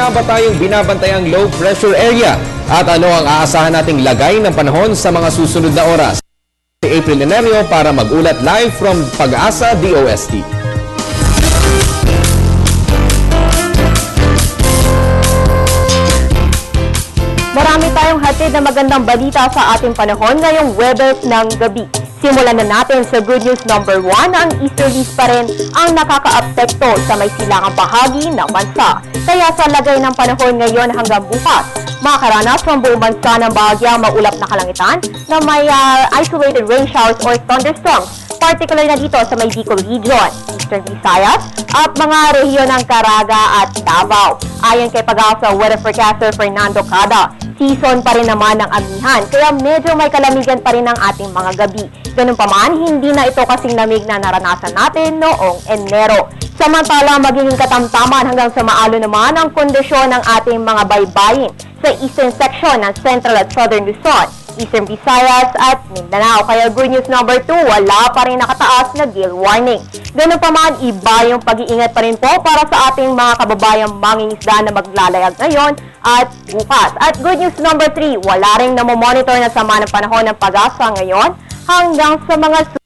Wala ba tayong binabantayang low pressure area? At ano ang aasahan nating lagay ng panahon sa mga susunod na oras? Si April Lenerio para mag-ulat live from Pag-asa DOST. Marami tayong hatid na magandang balita sa ating panahon ngayong Webes ng gabi. Simulan na natin sa good news number 1, ang easterlies pa rin ang nakakaapekto sa may silangang bahagi ng bansa. Kaya sa lagay ng panahon ngayon hanggang bukas, makakaranas ng buong bansa ng bahagyang maulap na kalangitan na may isolated rain showers or thunderstorms, particular na dito sa may Bicol Region, Eastern Visayas, at mga rehiyon ng Caraga at Davao. Ayon kay Pag-asa weather forecaster Fernando Cada, season pa rin naman ng amihan, kaya medyo may kalamigan pa rin ang ating mga gabi. Ganun pa man, hindi na ito kasing lamig na naranasan natin noong Enero. Samantala, magiging katamtaman hanggang sa maalo naman ang kondisyon ng ating mga baybayin sa eastern section ng Central at Southern Luzon, Eastern Visayas at Mindanao. Kaya good news number 2, wala pa rin nakataas na gale warning. Ganun pa man, iba yung pag-iingat pa rin po para sa ating mga kababayang mangingisda na maglalayag ngayon at bukas. At good news number 3, wala rin namomonitor na sama ng panahon ng Pag-asa ngayon hanggang sa mga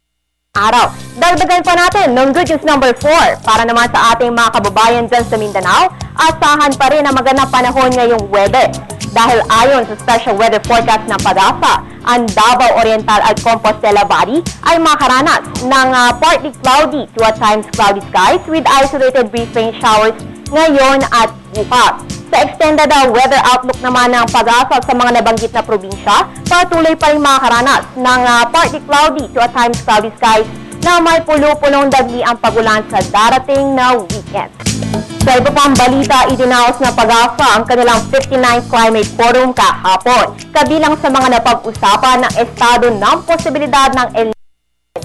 araw. Dagdagan pa natin ng good news number 4 para naman sa ating mga kababayan dyan sa Mindanao, asahan pa rin ang magandang panahon ngayong Webes. Dahil ayon sa special weather forecast ng Pag-asa, ang Davao Oriental at Compostela Valley ay makaranas ng partly cloudy to at times cloudy skies with isolated brief rain showers ngayon at bukas. Sa extended weather outlook naman ng Pag-asa sa mga nabanggit na probinsya, patuloy pa rin makakaranas ng partly cloudy to at times cloudy skies na may pulo-pulong dagli ang pagulan sa darating na weekend. Sa iba pang balita, idinaos na Pag-asa ang kanilang 59th Climate Forum kahapon, kabilang sa mga napag-usapan ng estado ng posibilidad ng El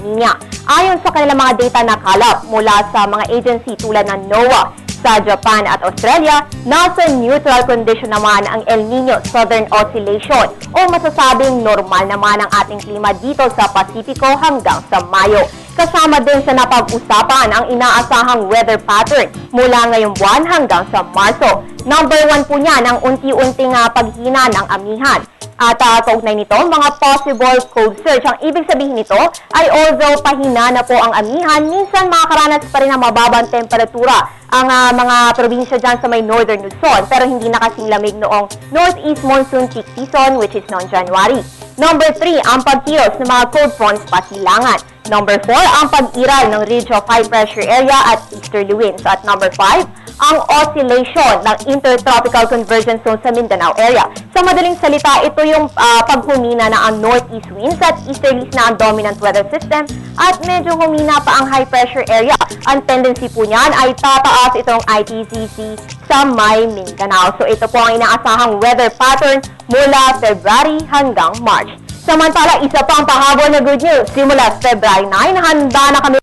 Niño. Ayon sa kanilang mga data na kalap mula sa mga agency tulad ng NOAA, sa Japan at Australia, nasa neutral condition naman ang El Niño Southern Oscillation o masasabing normal naman ang ating klima dito sa Pasipiko hanggang sa Mayo. Kasama din sa napag-usapan ang inaasahang weather pattern mula ngayong buwan hanggang sa Marso. Number 1 po niyan ang unti-unting paghina ng amihan. At kaugnay nito, mga possible cold surge. Ang ibig sabihin nito ay although pahina na po ang amihan, minsan makakaranas pa rin ng mababang temperatura ang mga probinsya dyan sa may Northern Luzon, pero hindi na kasing lamig noong Northeast Monsoon Peak Season, which is noong January. Number 3, ang pagkilos ng mga cold fronts pasilangan. Number 4, ang pag-iral ng ridge of high pressure area at easterly winds. At number 5, ang oscillation ng intertropical convergence zone sa Mindanao area. Sa madaling salita, ito yung paghumina na ang northeast winds at easterlies na ang dominant weather system at medyo humina pa ang high pressure area. Ang tendency po niyan ay tataas itong ITCC sa may Mindanao. So ito po ang inaasahang weather pattern mula February hanggang March. Samantala, isa pang pahabol na good news. Simula February 9, handa na kami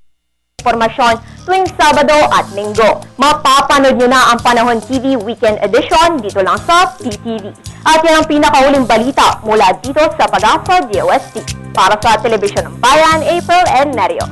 informasyon tuwing Sabado at Linggo. Mapapanood nyo na ang Panahon TV Weekend Edition dito lang sa PTV. At yan ang pinakahuling balita mula dito sa Pag-asa DOST. Para sa Telebisyon ng Bayan, April and Nerio.